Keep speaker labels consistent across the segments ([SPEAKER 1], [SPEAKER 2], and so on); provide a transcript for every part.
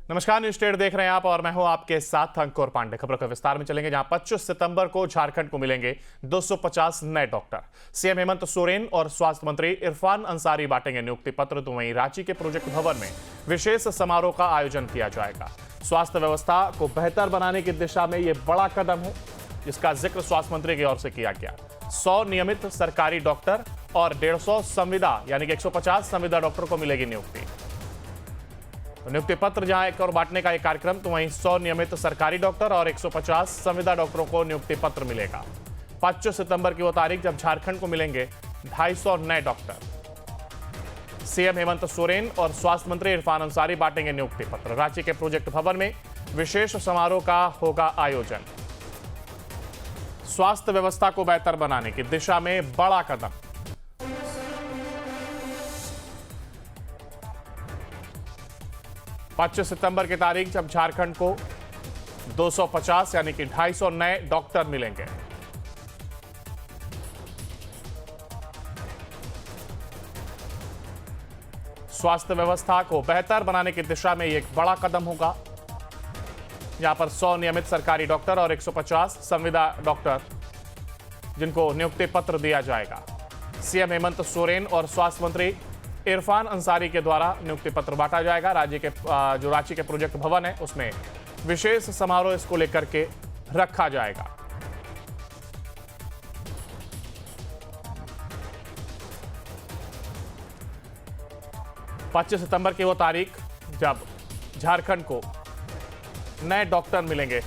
[SPEAKER 1] नमस्कार, news state देख रहे हैं आप और मैं हूं आपके साथ अंकुर पांडे। खबरों के विस्तार में चलेंगे, जहां 25 सितंबर को झारखंड को मिलेंगे 250 नए डॉक्टर। सीएम हेमंत सोरेन और स्वास्थ्य मंत्री इरफान अंसारी बांटेंगे नियुक्ति पत्र। तो वहीं रांची के प्रोजेक्ट भवन में विशेष समारोह का आयोजन किया जाएगा। स्वास्थ्य व्यवस्था को बेहतर बनाने की दिशा में यह बड़ा कदम है, जिसका जिक्र स्वास्थ्य मंत्री की ओर से किया गया। 100 नियमित सरकारी डॉक्टर और 150 संविदा यानी कि 150 संविदा डॉक्टर को मिलेगी नियुक्ति। नियुक्ति पत्र जहां एक और बांटने का एक कार्यक्रम, तो वहीं 100 नियमित सरकारी डॉक्टर और 150 संविदा डॉक्टरों को नियुक्ति पत्र मिलेगा। 25 सितंबर की वो तारीख जब झारखंड को मिलेंगे 250 नए डॉक्टर। सीएम हेमंत सोरेन और स्वास्थ्य मंत्री इरफान अंसारी बांटेंगे नियुक्ति पत्र। रांची के प्रोजेक्ट भवन में विशेष समारोह का होगा आयोजन। स्वास्थ्य व्यवस्था को बेहतर बनाने की दिशा में बड़ा कदम। 25 सितंबर की तारीख जब झारखंड को 250 यानी कि 250 नए डॉक्टर मिलेंगे। स्वास्थ्य व्यवस्था को बेहतर बनाने की दिशा में यह एक बड़ा कदम होगा। यहां पर 100 नियमित सरकारी डॉक्टर और 150 संविदा डॉक्टर जिनको नियुक्ति पत्र दिया जाएगा। सीएम हेमंत सोरेन और स्वास्थ्य मंत्री इरफान अंसारी के द्वारा नियुक्ति पत्र बांटा जाएगा। जो रांची के प्रोजेक्ट भवन है उसमें विशेष समारोह इसको लेकर के रखा जाएगा। पच्चीस सितंबर की वो तारीख जब झारखंड को नए डॉक्टर मिलेंगे।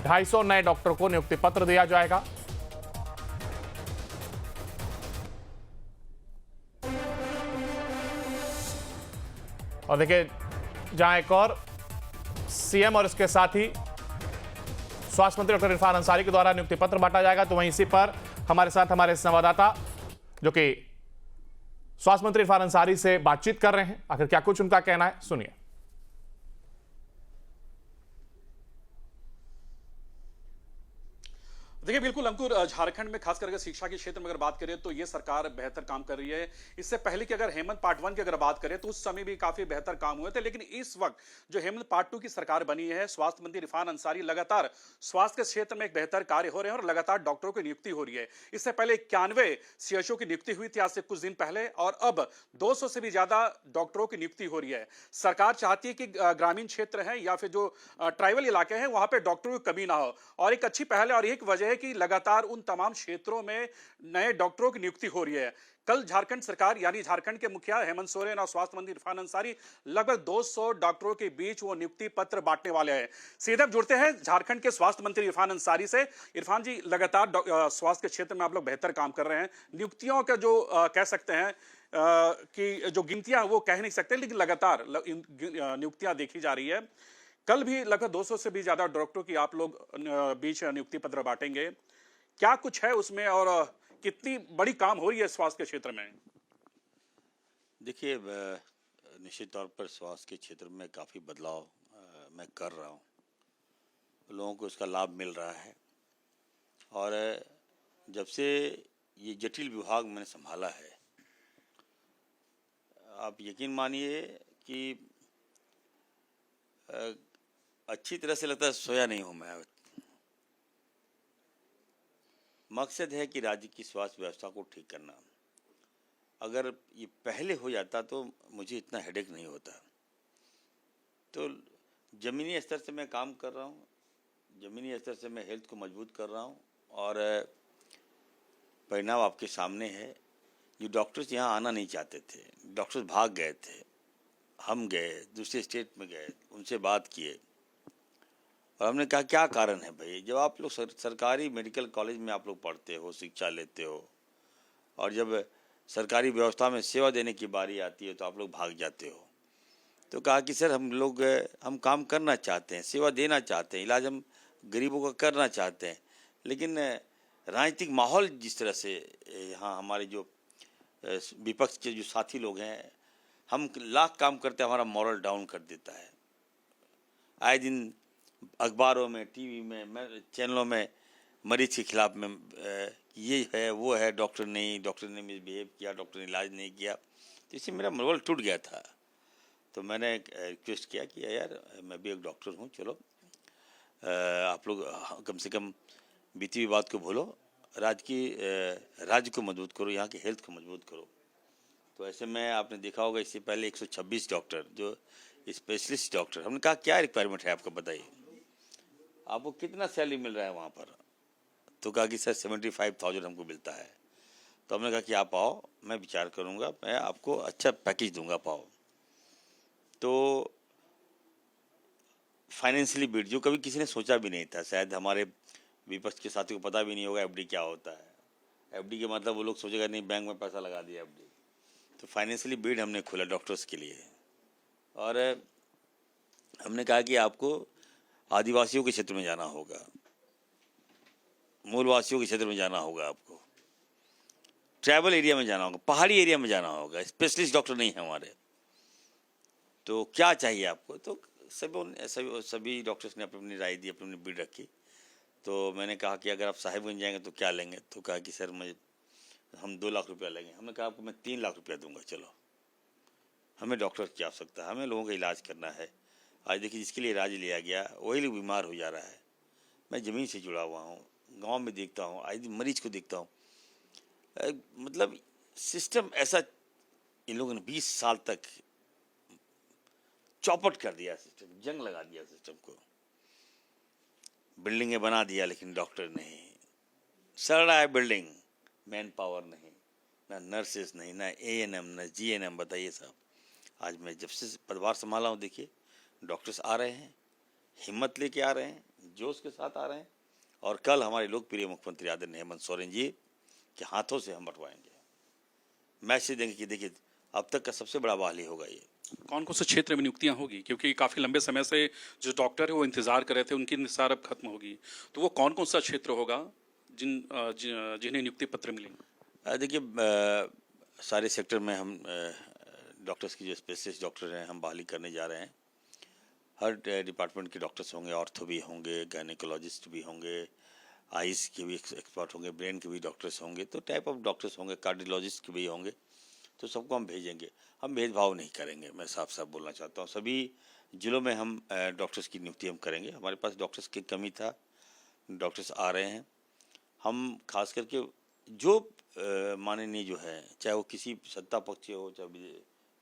[SPEAKER 1] 250 नए डॉक्टर को नियुक्ति पत्र दिया जाएगा। और देखिए, जहां एक और सीएम और इसके साथ ही स्वास्थ्य मंत्री डॉक्टर इरफान अंसारी के द्वारा नियुक्ति पत्र बांटा जाएगा। तो वहीं इसी पर हमारे साथ हमारे संवाददाता जो कि स्वास्थ्य मंत्री इरफान अंसारी से बातचीत कर रहे हैं, आखिर क्या कुछ उनका कहना है, सुनिए।
[SPEAKER 2] देखिए, बिल्कुल अंकुर, झारखंड में खास करके शिक्षा के क्षेत्र में अगर बात करें तो ये सरकार बेहतर काम कर रही है। इससे पहले की अगर हेमंत पार्ट 1 की अगर बात करें तो उस समय भी काफी बेहतर काम हुए थे, लेकिन इस वक्त जो हेमंत पार्ट 2 की सरकार बनी है, स्वास्थ्य मंत्री इरफान अंसारी लगातार स्वास्थ्य के क्षेत्र में एक बेहतर कार्य हो रहे हैं और लगातार डॉक्टरों की नियुक्ति हो रही है। इससे पहले 91 सीएचओ की नियुक्ति हुई थी आज से कुछ दिन पहले, और अब 200 से भी ज्यादा डॉक्टरों की नियुक्ति हो रही है। सरकार चाहती है कि ग्रामीण क्षेत्र है या फिर जो ट्राइबल इलाके हैं वहां पर डॉक्टरों की कमी ना हो, और एक अच्छी पहल है और एक वजह है कि लगातार उन तमाम क्षेत्रों में नए डॉक्टरों की नियुक्ति हो रही है। कल झारखंड सरकार यानी झारखंड के मुखिया हेमंत सोरेन और स्वास्थ्य मंत्री इरफान अंसारी लगभग 200 डॉक्टरों के बीच वो नियुक्ति पत्र बांटने वाले हैं। सीधे जुड़ते हैं झारखंड के स्वास्थ्य मंत्री इरफान अंसारी से। इरफान जी, लगातार स्वास्थ्य के क्षेत्र में आप लोग बेहतर काम कर रहे हैं। नियुक्तियों का जो कह सकते हैं कि जो गिनतियां वो कह नहीं सकते, लेकिन लगातार नियुक्तियां देखी जा रही है। कल भी लगभग 200 से भी ज्यादा डॉक्टरों की आप लोग बीच नियुक्ति पत्र बांटेंगे। क्या कुछ है उसमें और कितनी बड़ी काम हो रही है स्वास्थ्य के क्षेत्र में?
[SPEAKER 3] देखिए, निश्चित तौर पर स्वास्थ्य के क्षेत्र में काफ़ी बदलाव मैं कर रहा हूँ। लोगों को इसका लाभ मिल रहा है, और जब से ये जटिल विभाग मैंने संभाला है, आप यकीन मानिए कि अच्छी तरह से लगता है सोया नहीं हूँ मैं। मकसद है कि राज्य की स्वास्थ्य व्यवस्था को ठीक करना। अगर ये पहले हो जाता तो मुझे इतना हेडेक नहीं होता। तो ज़मीनी स्तर से मैं काम कर रहा हूँ, ज़मीनी स्तर से मैं हेल्थ को मजबूत कर रहा हूँ, और परिणाम आपके सामने है। जो डॉक्टर्स यहाँ आना नहीं चाहते थे, डॉक्टर्स भाग गए थे, हम गए, दूसरे स्टेट में गए, उनसे बात किए, और हमने कहा क्या कारण है भाई। जब आप लोग सरकारी मेडिकल कॉलेज में आप लोग पढ़ते हो, शिक्षा लेते हो, और जब सरकारी व्यवस्था में सेवा देने की बारी आती है तो आप लोग भाग जाते हो। तो कहा कि सर हम काम करना चाहते हैं, सेवा देना चाहते हैं, इलाज हम गरीबों का करना चाहते हैं, लेकिन राजनीतिक माहौल जिस तरह से यहाँ हमारे जो विपक्ष के जो साथी लोग हैं, हम लाख काम करते हैं, हमारा मॉरल डाउन कर देता है। आए दिन अखबारों में, टीवी में, चैनलों में मरीज के खिलाफ में ये है वो है, डॉक्टर ने मिसबिहेव किया, डॉक्टर ने इलाज नहीं किया। तो इससे मेरा मनोबल टूट गया था। तो मैंने रिक्वेस्ट किया कि यार मैं भी एक डॉक्टर हूँ, चलो आप लोग कम से कम बीती हुई बात को भूलो, राज्य को मजबूत करो, यहाँ की हेल्थ को मजबूत करो। तो ऐसे में आपने देखा होगा इससे पहले 126 डॉक्टर जो स्पेशलिस्ट डॉक्टर, हमने कहा क्या रिक्वायरमेंट है आपका बताइए, आपको कितना सैलरी मिल रहा है वहाँ पर। तो कहा कि सर 75,000 हमको मिलता है। तो हमने कहा कि आप आओ, मैं विचार करूँगा, मैं आपको अच्छा पैकेज दूंगा, आप आओ। तो फाइनेंशियली बिल्ड जो कभी किसी ने सोचा भी नहीं था, शायद हमारे विपक्ष के साथी को पता भी नहीं होगा एफडी क्या होता है। एफडी के मतलब वो लोग सोचेगा नहीं बैंक में पैसा लगा दिया एफडी। तो फाइनेंशियली बिल्ड हमने खोला डॉक्टर्स के लिए, और हमने कहा कि आपको आदिवासियों के क्षेत्र में जाना होगा, मूलवासियों के क्षेत्र में जाना होगा, आपको ट्राइबल एरिया में जाना होगा, पहाड़ी एरिया में जाना होगा। स्पेशलिस्ट डॉक्टर नहीं है हमारे। तो क्या चाहिए आपको? तो सभी डॉक्टर्स ने अपनी राय दी, अपनी बिड रखी। तो मैंने कहा कि अगर आप साहिबगंज जाएंगे तो क्या लेंगे? तो कहा कि सर हम 2 लाख रुपया लेंगे। हमने कहा आपको मैं 3 लाख रुपया दूंगा, चलो। हमें डॉक्टर की आवश्यकता है, हमें लोगों का इलाज करना है। आज देखिए जिसके लिए इलाज लिया गया वही लोग बीमार हो जा रहा है। मैं ज़मीन से जुड़ा हुआ हूँ, गांव में देखता हूँ, आज मरीज को देखता हूँ। मतलब सिस्टम ऐसा, इन लोगों ने 20 साल तक चौपट कर दिया, सिस्टम जंग लगा दिया सिस्टम को। बिल्डिंगें बना दिया लेकिन डॉक्टर नहीं। सड़ रहा है बिल्डिंग, मैन पावर नहीं, ना नर्सेस नहीं, ना एएनएम, ना जीएनएम। बताइए साहब, आज मैं जब से पदभार संभाला हूँ, देखिए डॉक्टर्स आ रहे हैं, हिम्मत लेके आ रहे हैं, जोश के साथ आ रहे हैं। और कल हमारे लोकप्रिय मुख्यमंत्री आदरणीय हेमंत सोरेन जी के हाथों से हम बंटवाएंगे, मैसेज देंगे कि देखिए अब तक का सबसे बड़ा बहाली होगा ये।
[SPEAKER 4] कौन कौन से क्षेत्र में नियुक्तियां होगी? क्योंकि काफी लंबे समय से जो डॉक्टर है वो इंतजार कर रहे थे, उनकी निसार अब खत्म होगी। तो वो कौन कौन सा क्षेत्र होगा जिन्हें नियुक्ति पत्र मिलेंगे?
[SPEAKER 3] देखिए सारे सेक्टर में हम डॉक्टर्स की जो स्पेशलिस्ट डॉक्टर हैं हम बहाली करने जा रहे हैं। हर डिपार्टमेंट के डॉक्टर्स होंगे, ऑर्थो भी होंगे, गायनेकोलॉजिस्ट भी होंगे, आइज़ के भी एक्सपर्ट होंगे, ब्रेन के भी डॉक्टर्स होंगे, तो टाइप ऑफ डॉक्टर्स होंगे, कार्डियोलॉजिस्ट के भी होंगे। तो सबको हम भेजेंगे, हम भेदभाव नहीं करेंगे। मैं साफ साफ बोलना चाहता हूँ, सभी जिलों में हम डॉक्टर्स की नियुक्ति हम करेंगे। हमारे पास डॉक्टर्स की कमी था, डॉक्टर्स आ रहे हैं। हम खास करके जो माननीय जो है, चाहे वो किसी सत्ता पक्ष हो, चाहे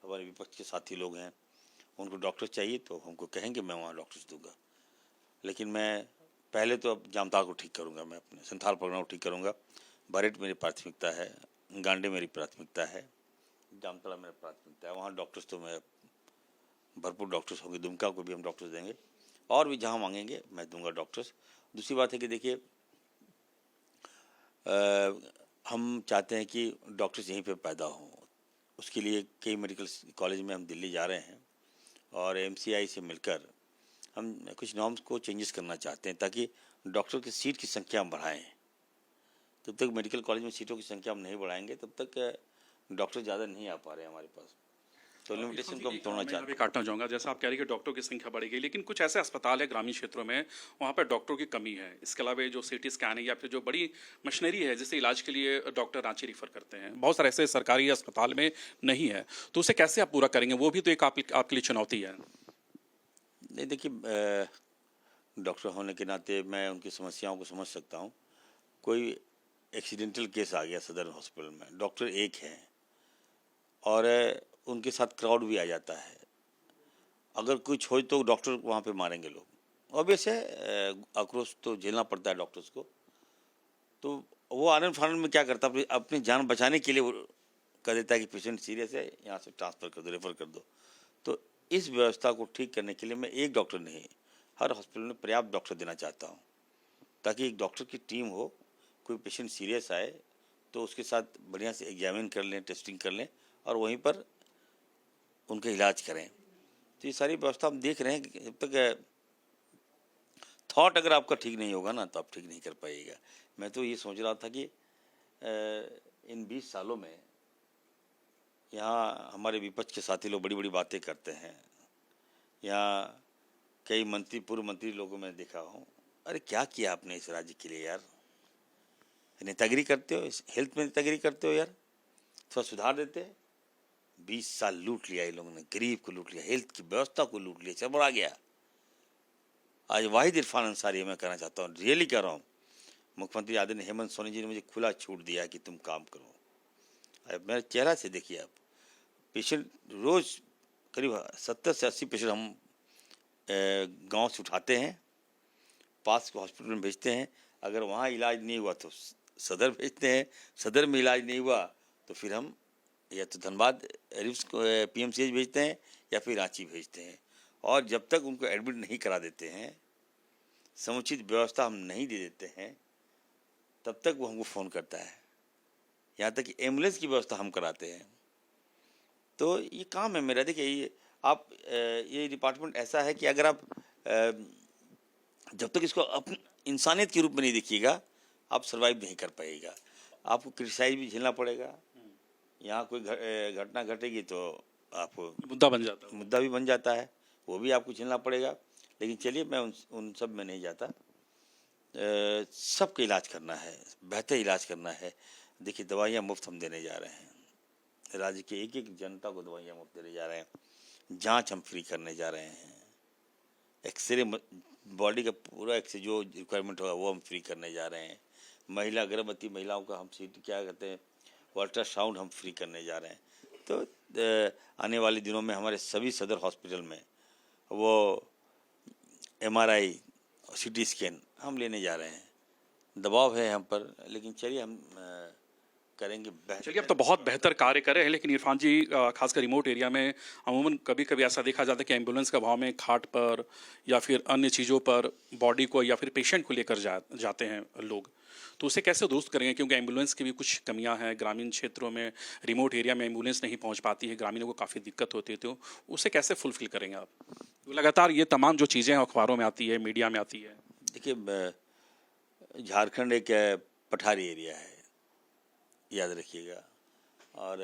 [SPEAKER 3] हमारे विपक्ष के साथी लोग हैं, उनको डॉक्टर चाहिए तो हमको कहेंगे, मैं वहाँ डॉक्टर्स दूंगा। लेकिन मैं पहले तो अब जामताड़ा को ठीक करूँगा, मैं अपने संथाल परगना को ठीक करूँगा। बरेट मेरी प्राथमिकता है, गांडे मेरी प्राथमिकता है, जामताड़ा मेरा प्राथमिकता है। वहाँ डॉक्टर्स तो मैं भरपूर डॉक्टर्स होंगे, दुमका को भी हम डॉक्टर्स देंगे, और भी जहाँ मांगेंगे मैं दूंगा डॉक्टर्स। दूसरी बात है कि देखिए हम चाहते हैं कि डॉक्टर्स यहीं पे पैदा हों। उसके लिए कई मेडिकल कॉलेज में हम दिल्ली जा रहे हैं, और एमसीआई से मिलकर हम कुछ नॉर्म्स को चेंजेस करना चाहते हैं, ताकि डॉक्टर की सीट की संख्या हम बढ़ाएं। जब तक मेडिकल कॉलेज में सीटों की संख्या हम नहीं बढ़ाएंगे तब तक डॉक्टर ज़्यादा नहीं आ पा रहे हैं हमारे पास। तो लिमिटेशन को हम तोड़ना चाहते हैं।
[SPEAKER 4] काटना चाहूंगा, जैसा आप कह रहे हैं कि डॉक्टरों की संख्या बढ़ेगी, लेकिन कुछ ऐसे अस्पताल है ग्रामीण क्षेत्रों में, वहाँ पर डॉक्टरों की कमी है। इसके अलावा जो सीटी स्कैन है या फिर जो बड़ी मशीनरी है जिससे इलाज के लिए डॉक्टर रांची रिफर करते हैं, बहुत सारे ऐसे सरकारी अस्पताल में नहीं है। तो उसे कैसे आप पूरा करेंगे? वो भी तो एक आपके लिए चुनौती है।
[SPEAKER 3] नहीं देखिए, डॉक्टर होने के नाते मैं उनकी समस्याओं को समझ सकता हूँ। कोई एक्सीडेंटल केस आ गया सदर हॉस्पिटल में, डॉक्टर एक है और उनके साथ क्राउड भी आ जाता है, अगर कुछ हो तो डॉक्टर वहाँ पे मारेंगे लोग। ऑब्वियस है, आक्रोश तो झेलना पड़ता है डॉक्टर्स को। तो वो आनंद फानंद में क्या करता है, अपनी जान बचाने के लिए वो कह देता है कि पेशेंट सीरियस है, यहाँ से ट्रांसफ़र कर दो, रेफर कर दो। तो इस व्यवस्था को ठीक करने के लिए मैं एक डॉक्टर नहीं, हर हॉस्पिटल में पर्याप्त डॉक्टर देना चाहता हूँ, ताकि एक डॉक्टर की टीम हो। कोई पेशेंट सीरियस आए तो उसके साथ बढ़िया से एग्जामिन कर लें, टेस्टिंग कर लें, और वहीं पर उनका इलाज करें। तो ये सारी व्यवस्था हम देख रहे हैं कि जब तक थॉट अगर आपका ठीक नहीं होगा ना, तो आप ठीक नहीं कर पाइएगा। मैं तो ये सोच रहा था कि इन 20 सालों में यहाँ हमारे विपक्ष के साथी लोग बड़ी बड़ी बातें करते हैं। यहाँ कई मंत्री, पूर्व मंत्री लोगों में देखा हूँ, अरे क्या किया आपने इस राज्य के लिए यार? नेतागिरी करते हो, हेल्थ में नेतागिरी करते हो यार, थोड़ा सुधार देते। 20 साल लूट लिया इन लोगों ने, गरीब को लूट लिया, हेल्थ की व्यवस्था को लूट लिया, चरमरा गया। आज वाहिद इरफान अंसारी मैं कहना चाहता हूँ, रियली कह रहा हूँ, मुख्यमंत्री आदरणीय हेमंत सोरेन जी ने मुझे खुला छूट दिया कि तुम काम करो। अब मेरे चेहरा से देखिए आप, पेशेंट रोज करीब 70 से 80 पेशेंट हम गांव से उठाते हैं, पास के हॉस्पिटल में भेजते हैं। अगर वहाँ इलाज नहीं हुआ तो सदर भेजते हैं, सदर में इलाज नहीं हुआ तो फिर हम या तो धनबाद रिम्स को PMCH भेजते हैं या फिर रांची भेजते हैं। और जब तक उनको एडमिट नहीं करा देते हैं, समुचित व्यवस्था हम नहीं दे देते हैं, तब तक वो हमको फ़ोन करता है। यहाँ तक कि एम्बुलेंस की व्यवस्था हम कराते हैं। तो ये काम है मेरा। देखिए ये आप ये डिपार्टमेंट ऐसा है कि अगर आप जब तक इसको अपनी इंसानियत के रूप में नहीं देखिएगा, आप सर्वाइव नहीं कर पाइएगा। आपको क्रिटिसाइज भी झेलना पड़ेगा। यहाँ कोई घटना घटेगी तो आपको
[SPEAKER 4] मुद्दा बन जाता है।
[SPEAKER 3] मुद्दा भी बन जाता है, वो भी आपको झेलना पड़ेगा। लेकिन चलिए मैं उन सब में नहीं जाता। सबका इलाज करना है, बेहतर इलाज करना है। देखिए दवाइयाँ मुफ्त हम देने जा रहे हैं, राज्य के एक एक जनता को दवाइयाँ मुफ्त देने जा रहे हैं। जांच हम फ्री करने जा रहे हैं। एक्सरे बॉडी का पूरा एक्सरे जो रिक्वायरमेंट होगा वो हम फ्री करने जा रहे हैं। महिला गर्भवती महिलाओं का हम क्या कहते हैं अल्ट्रासाउंड हम फ्री करने जा रहे हैं। तो आने वाले दिनों में हमारे सभी सदर हॉस्पिटल में वो MRI CT स्कैन हम लेने जा रहे हैं। दबाव है हम पर, लेकिन चलिए हम करेंगे बेहतर।
[SPEAKER 4] चलिए, अब तो बहुत बेहतर कार्य कर रहे हैं, लेकिन इरफान जी खासकर रिमोट एरिया में अमूमन कभी कभी ऐसा देखा जाता है कि एम्बुलेंस का भाव में खाट पर या फिर अन्य चीज़ों पर बॉडी को या फिर पेशेंट को लेकर जाते हैं लोग। तो उसे कैसे दुरुस्त करेंगे, क्योंकि एम्बुलेंस की भी कुछ कमियां हैं। ग्रामीण क्षेत्रों में रिमोट एरिया में एम्बुलेंस नहीं पहुंच पाती है, ग्रामीणों को काफ़ी दिक्कत होती है। तो उसे कैसे फुलफिल करेंगे आप? लगातार ये तमाम जो चीज़ें अखबारों में आती है, मीडिया में आती है।
[SPEAKER 3] देखिए झारखंड एक पठारी एरिया है, याद रखिएगा। और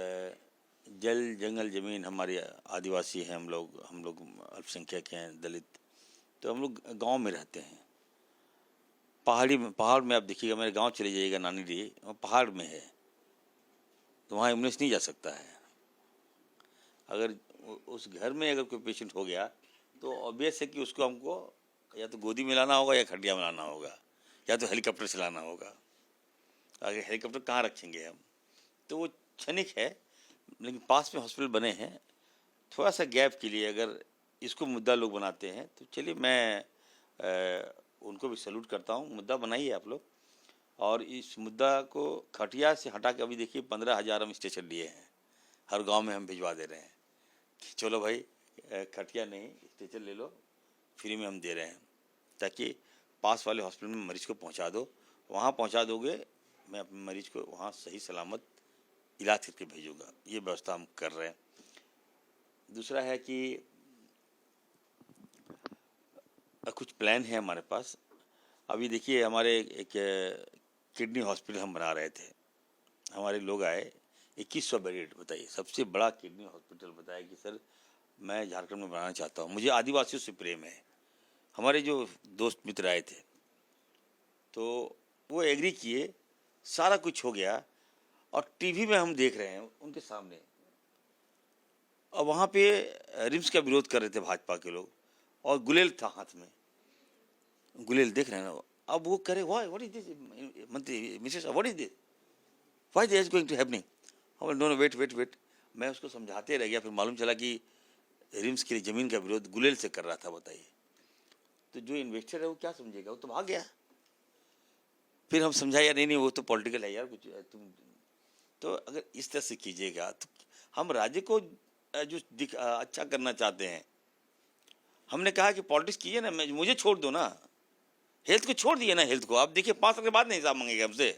[SPEAKER 3] जल जंगल ज़मीन हमारे आदिवासी हैं, हम लोग अल्पसंख्यक हैं, दलित। तो हम लोग गांव में रहते हैं। पहाड़ में आप देखिएगा, मेरे गांव चले जाइएगा नानीडी, वहाँ पहाड़ में है, तो वहाँ एम्बुलेंस नहीं जा सकता है। अगर उस घर में अगर कोई पेशेंट हो गया तो ऑब्वियस है कि उसको हमको या तो गोदी में लाना होगा या खटिया में लाना होगा या तो हेलीकॉप्टर से लाना होगा। आगे हेलीकॉप्टर कहाँ रखेंगे हम? तो वो क्षणिक है, लेकिन पास में हॉस्पिटल बने हैं। थोड़ा सा गैप के लिए अगर इसको मुद्दा लोग बनाते हैं तो चलिए मैं उनको भी सैल्यूट करता हूँ। मुद्दा बनाइए आप लोग, और इस मुद्दा को खटिया से हटा के अभी देखिए 15,000 हम स्टेशन लिए हैं, हर गांव में हम भिजवा दे रहे हैं कि चलो भाई खटिया नहीं स्टेशन ले लो, फ्री में हम दे रहे हैं, ताकि पास वाले हॉस्पिटल में मरीज़ को पहुँचा दो। वहाँ पहुँचा दोगे, मैं अपने मरीज को वहाँ सही सलामत इलाज करके भेजूँगा। ये व्यवस्था हम कर रहे हैं। दूसरा है कि कुछ प्लान है हमारे पास। अभी देखिए हमारे एक किडनी हॉस्पिटल हम बना रहे थे, हमारे लोग आए 2100 बेड, बताइए सबसे बड़ा किडनी हॉस्पिटल बताया कि सर मैं झारखंड में बनाना चाहता हूँ, मुझे आदिवासियों से प्रेम है। हमारे जो दोस्त मित्र आए थे तो वो एग्री किए, सारा कुछ हो गया, और टीवी में हम देख रहे हैं उनके सामने। और वहाँ पे रिम्स का विरोध कर रहे थे भाजपा के लोग, और गुलेल था हाथ में, गुलेल देख रहे हैं ना। अब वो करे व्हाट इज दिस मंत्री misses, what is this, why this is going to happening. हम नो वेट, मैं उसको समझाते रह गया। फिर मालूम चला कि रिम्स के लिए ज़मीन का विरोध गुलेल से कर रहा था। बताइए, तो जो इन्वेस्टर है वो क्या समझेगा, वो तो भाग गया। फिर हम समझाया नहीं वो तो पॉलिटिकल है यार, कुछ तुम तो अगर इस तरह से कीजिएगा तो हम राज्य को जो अच्छा करना चाहते हैं। हमने कहा कि पॉलिटिक्स कीजिए ना, मुझे छोड़ दो ना, हेल्थ को छोड़ दिए ना। हेल्थ को आप देखिए 5 साल के बाद नहीं हिसाब मांगेगा हमसे,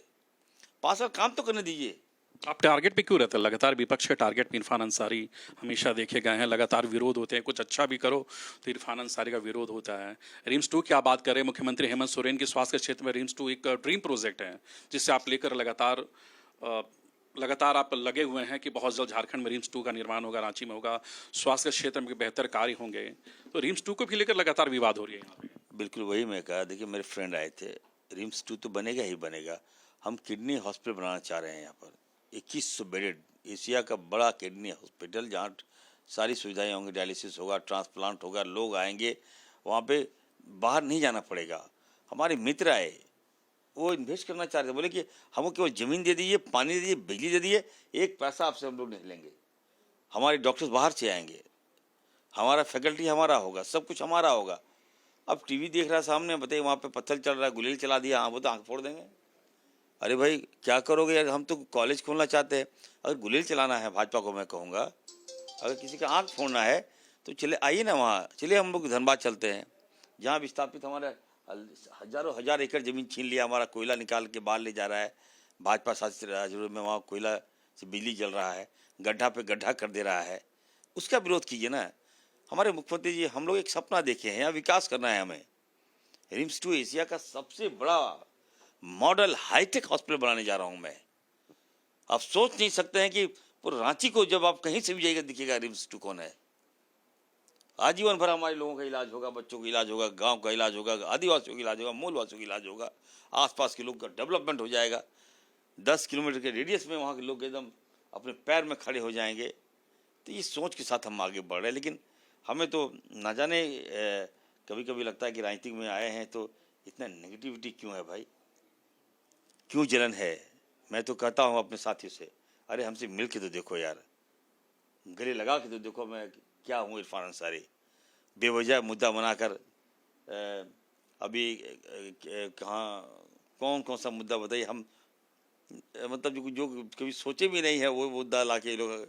[SPEAKER 3] 5 साल काम तो करने दीजिए।
[SPEAKER 4] आप टारगेट पे क्यों रहते हैं? लगातार विपक्ष के टारगेट पे इरफान अंसारी हमेशा देखे गए हैं। लगातार विरोध होते हैं, कुछ अच्छा भी करो तो इरफान अंसारी का विरोध होता है। रिम्स 2 की आप बात करें, मुख्यमंत्री हेमंत सोरेन के स्वास्थ्य के क्षेत्र में रिम्स 2 एक ड्रीम प्रोजेक्ट है, जिससे आप लेकर लगातार आप लगे हुए हैं कि बहुत जल्द झारखंड में रिम्स 2 का निर्माण होगा, रांची में होगा, स्वास्थ्य के क्षेत्र में बेहतर कार्य होंगे। तो रिम्स 2 को भी लेकर लगातार विवाद हो रही है यहाँ पे।
[SPEAKER 3] बिल्कुल वही मैं कहा। देखिए मेरे फ्रेंड आए थे, रिम्स 2 तो बनेगा ही बनेगा। हम किडनी हॉस्पिटल बनाना चाह रहे हैं यहाँ पर 2100 बेडेड एशिया का बड़ा किडनी हॉस्पिटल, जहाँ सारी सुविधाएं होंगी, डायलिसिस होगा, ट्रांसप्लांट होगा, लोग आएंगे, वहाँ पे बाहर नहीं जाना पड़ेगा। हमारे मित्र आए, वो इन्वेस्ट करना चाह रहे थे, बोले कि हमको केवल ज़मीन दे दीजिए, पानी दे दीजिए, बिजली दे दीजिए, एक पैसा आपसे हम लोग नहीं लेंगे। हमारे डॉक्टर्स बाहर से आएंगे, हमारा फैकल्टी हमारा होगा, सब कुछ हमारा होगा। अब टीवी देख रहा है सामने, बताइए वहाँ पे पत्थर चल रहा है, गुलेल चला दिया, हाँ वो तो आँख फोड़ देंगे। अरे भाई क्या करोगे यार, हम तो कॉलेज खोलना चाहते हैं। अगर गुलेल चलाना है भाजपा को, मैं कहूँगा अगर किसी का आँख फोड़ना है तो चले आइए ना वहाँ, चलिए हम लोग धनबाद चलते हैं, जहाँ विस्थापित हमारे हजारों हजार एकड़ जमीन छीन लिया, हमारा कोयला निकाल के बाहर ले जा रहा है। भाजपा शासित राज्यों में वहाँ कोयला से बिजली जल रहा है, गड्ढा पे गड्ढा कर दे रहा है, उसका विरोध कीजिए ना। हमारे मुख्यमंत्री जी, हम लोग एक सपना देखे हैं, यहाँ विकास करना है हमें। रिम्स 2 एशिया का सबसे बड़ा मॉडल हाईटेक हॉस्पिटल बनाने जा रहा हूँ मैं। आप सोच नहीं सकते हैं कि पूरे रांची को जब आप कहीं से भी जाइएगा दिखेगा रिम्स 2 कौन है। आजीवन भर हमारे लोगों का इलाज होगा, बच्चों का इलाज होगा, गांव का इलाज होगा, आदिवासियों का इलाज होगा, मूलवासियों का इलाज होगा, आसपास के लोग का डेवलपमेंट हो जाएगा। 10 किलोमीटर के रेडियस में वहाँ के लोग एकदम अपने पैर में खड़े हो जाएंगे। तो इस सोच के साथ हम आगे बढ़ रहे हैं। लेकिन हमें तो ना जाने कभी कभी लगता है कि राजनीति में आए हैं तो इतना नेगेटिविटी क्यों है भाई, क्यों जलन है। मैं तो कहता हूँ अपने साथियों से, अरे हमसे मिल के तो देखो यार, गले लगा के तो देखो मैं क्या हूँ। इरफान अंसारी बेवजह मुद्दा बनाकर अभी कहाँ कौन सा मुद्दा बताइए, हम मतलब जो कभी सोचे भी नहीं है वो मुद्दा ला के लोग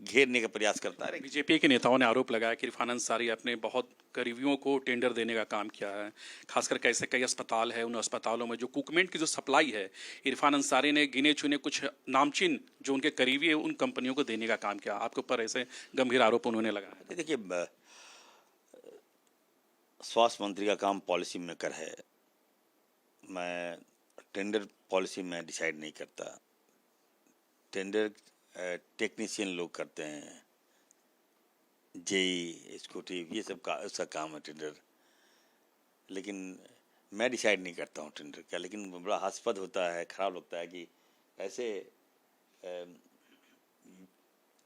[SPEAKER 3] घेरने का प्रयास करता है।
[SPEAKER 4] बीजेपी के नेताओं ने आरोप लगाया कि इरफान अंसारी अपने बहुत करीबियों को टेंडर देने का काम किया है, खासकर कैसे कई अस्पताल है, उन अस्पतालों में जो कुकमेंट की जो सप्लाई है, इरफान अंसारी ने गिने चुने कुछ नामचीन जो उनके करीबी है उन कंपनियों को देने का काम किया। आपके ऊपर ऐसे गंभीर आरोप उन्होंने लगाया।
[SPEAKER 3] देखिए, स्वास्थ्य मंत्री का काम पॉलिसी मेकर है, मैं टेंडर पॉलिसी में डिसाइड नहीं करता। टेंडर टेक्नीशियन लोग करते हैं, जेई स्कूटी ये सब का उसका काम है टेंडर, लेकिन मैं डिसाइड नहीं करता हूँ टेंडर का। लेकिन बड़ा हास्यास्पद होता है, खराब लगता है कि ऐसे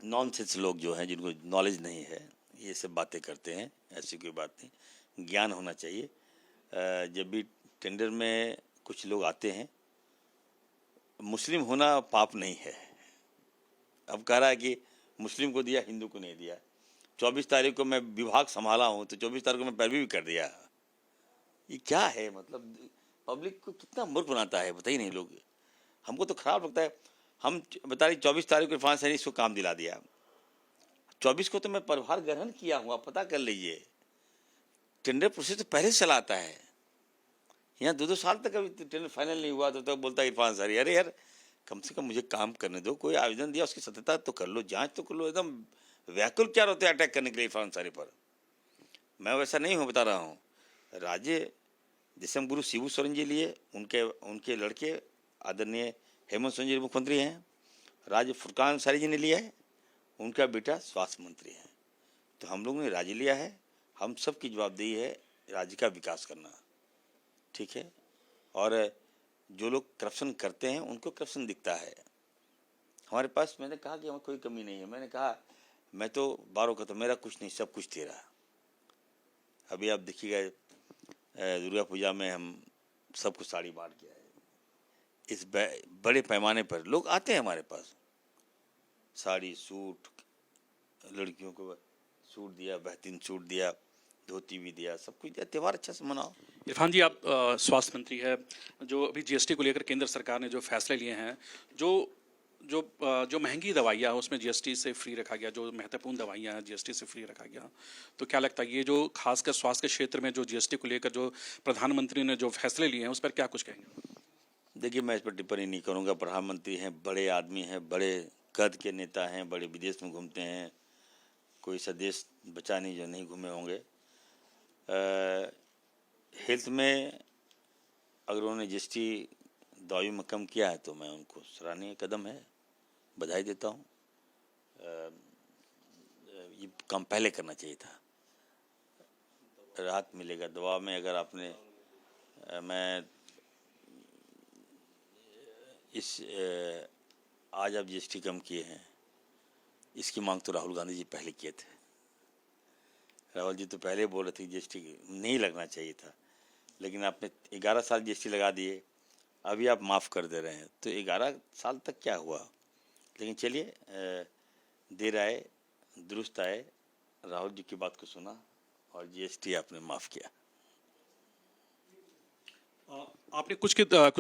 [SPEAKER 3] नॉनसेंस लोग जो हैं, जिनको नॉलेज नहीं है, ये सब बातें करते हैं। ऐसी कोई बात नहीं, ज्ञान होना चाहिए। जब भी टेंडर में कुछ लोग आते हैं, मुस्लिम होना पाप नहीं है। अब कह रहा है कि मुस्लिम को दिया, हिंदू को नहीं दिया। 24 तारीख को मैं विभाग संभाला हूँ तो 24 तारीख को मैं पैरवी भी कर दिया। ये क्या है, मतलब पब्लिक को कितना मूर्ख बनाता है बताइए नहीं लोग। हमको तो खराब लगता है। हम बता रहे 24 तारीख को इरफान सैनी इसको काम दिला दिया, 24 को तो मैं प्रभार ग्रहण किया हूँ, आप पता कर लीजिए। टेंडर प्रोसेस तो पहले से चलाता है। यहाँ 2-2 साल तक अभी टेंडर फाइनल नहीं हुआ तो बोलता है इरफान सैनी, अरे यार कम से कम मुझे काम करने दो। कोई आवेदन दिया उसकी सत्यता तो कर लो, जांच तो कर लो। एकदम व्याकुल क्या होते हैं अटैक करने के लिए इरफान अंसारी पर। मैं वैसा नहीं हूँ, बता रहा हूँ। राज्य जैसे हम गुरु शिबू सोरेन जी लिए, उनके लड़के आदरणीय हेमंत सोरेन जी मुख्यमंत्री हैं, राज्य फुरकान अंसारी जी ने लिया है, उनका बेटा स्वास्थ्य मंत्री है। तो हम लोगों ने राज्य लिया है, हम सब की जवाबदेही है राज्य का विकास करना, ठीक है। और जो लोग करप्शन करते हैं उनको करप्शन दिखता है। हमारे पास, मैंने कहा कि हमें कोई कमी नहीं है। मैंने कहा मैं तो बारों का तो मेरा कुछ नहीं, सब कुछ तेरा। अभी आप देखिएगा दुर्गा पूजा में हम सबको साड़ी बांट के आए। इस बड़े पैमाने पर लोग आते हैं हमारे पास, साड़ी सूट, लड़कियों को सूट दिया, बेहतरीन सूट दिया, धोती भी दिया, सब कुछ दिया। त्यौहार अच्छा से मनाओ।
[SPEAKER 4] इरफान जी, आप स्वास्थ्य मंत्री है, जो अभी जीएसटी को लेकर केंद्र सरकार ने जो फैसले लिए हैं, जो महंगी दवाइयाँ हैं उसमें जीएसटी से फ्री रखा गया, जो महत्वपूर्ण दवाइयाँ हैं जीएसटी से फ्री रखा गया, तो क्या लगता है ये जो खासकर स्वास्थ्य के क्षेत्र में जो जीएसटी को लेकर जो प्रधानमंत्री ने जो फैसले लिए हैं उस पर क्या कुछ कहेंगे?
[SPEAKER 3] देखिए, मैं इस पर टिप्पणी नहीं करूँगा। प्रधानमंत्री हैं, बड़े आदमी हैं, बड़े कद के नेता हैं, बड़े विदेश में घूमते हैं, कोई सा देश बचा नहीं जो नहीं घूमे होंगे। हेल्थ में अगर उन्होंने जीएसटी दवाई में कम किया है तो मैं उनको सराहनीय कदम है, बधाई देता हूँ। ये काम पहले करना चाहिए था, राहत मिलेगा दवा में। अगर आपने मैं इस आज आप जीएसटी कम किए हैं, इसकी मांग तो राहुल गांधी जी पहले किए थे। राहुल जी तो पहले बोल रहे थे जीएसटी नहीं लगना चाहिए था, लेकिन आपने 11 साल जीएसटी लगा दिए, अभी आप माफ़ कर दे रहे हैं, तो 11 साल तक क्या हुआ। लेकिन चलिए, देर आए दुरुस्त आए, राहुल जी की बात को सुना और जीएसटी आपने माफ़ किया।
[SPEAKER 4] आपने कुछ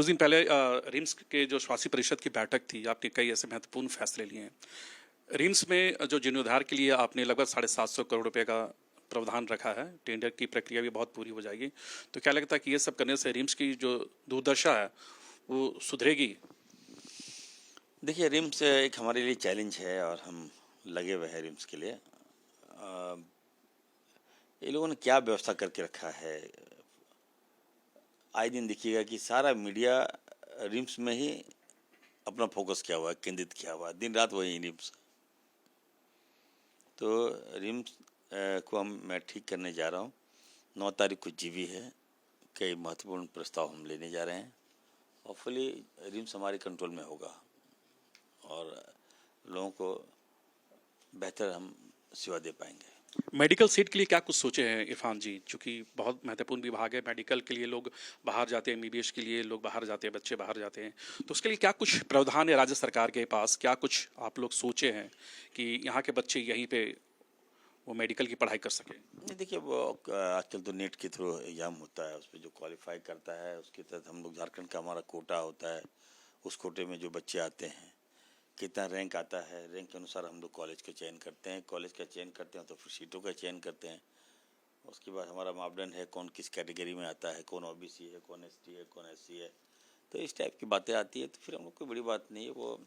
[SPEAKER 4] दिन पहले रिम्स के जो स्वास्थ्य परिषद की बैठक थी, आपने कई ऐसे महत्वपूर्ण फैसले लिए हैं। रिम्स में जो जीर्णोद्धार के लिए आपने लगभग 750 करोड़ रुपए का प्रावधान रखा है, टेंडर की प्रक्रिया भी बहुत पूरी हो जाएगी। तो क्या लगता है कि ये सब करने से रिम्स की जो दुर्दशा है वो सुधरेगी?
[SPEAKER 3] देखिए, रिम्स एक हमारे लिए चैलेंज है और हम लगे हुए हैं रिम्स के लिए। ये लोगों ने क्या व्यवस्था करके रखा है, आए दिन देखिएगा कि सारा मीडिया रिम्स में ही अपना फोकस किया हुआ है, केंद्रित किया हुआ है, दिन रात वही रिम्स। तो रिम्स को मैं ठीक करने जा रहा हूँ। 9 तारीख को जीवी है, कई महत्वपूर्ण प्रस्ताव हम लेने जा रहे हैं। होपफुली रिम्स हमारे कंट्रोल में होगा और लोगों को बेहतर हम सेवा दे पाएंगे।
[SPEAKER 4] मेडिकल सीट के लिए क्या कुछ सोचे हैं इरफान जी? चूंकि बहुत महत्वपूर्ण विभाग है, मेडिकल के लिए लोग बाहर जाते हैं, एमबीबीएस के लिए लोग बाहर जाते हैं, बच्चे बाहर जाते हैं, तो उसके लिए क्या कुछ प्रावधान है राज्य सरकार के पास? क्या कुछ आप लोग सोचे हैं कि यहाँ के बच्चे यहीं पे वो मेडिकल की पढ़ाई कर सके?
[SPEAKER 3] नहीं, देखिए, वो आजकल तो नेट के थ्रू एग्ज़ाम होता है, उस पर जो क्वालिफाई करता है उसके तहत हम लोग, झारखंड का हमारा कोटा होता है, उस कोटे में जो बच्चे आते हैं, कितना रैंक आता है, रैंक के अनुसार हम लोग कॉलेज का चयन करते हैं। कॉलेज का चयन करते हैं तो फिर सीटों का चयन करते हैं। उसके बाद हमारा मापदंड है कौन किस कैटेगरी में आता है, कौन ओबीसी है, कौन एसटी है, कौन एससी है। तो इस टाइप की बातें आती है, तो फिर हम लोग कोई बड़ी बात नहीं है। वो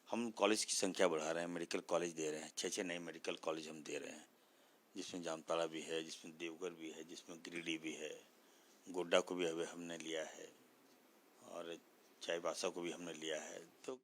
[SPEAKER 3] हम कॉलेज की संख्या बढ़ा रहे हैं, मेडिकल कॉलेज दे रहे हैं, 6 नए मेडिकल कॉलेज हम दे रहे हैं, जिसमें जामताड़ा भी है, जिसमें देवघर भी है, जिसमें गिरिडीह भी है, गोड्डा को भी अभी हमने लिया है और चाईबासा को भी हमने लिया है। तो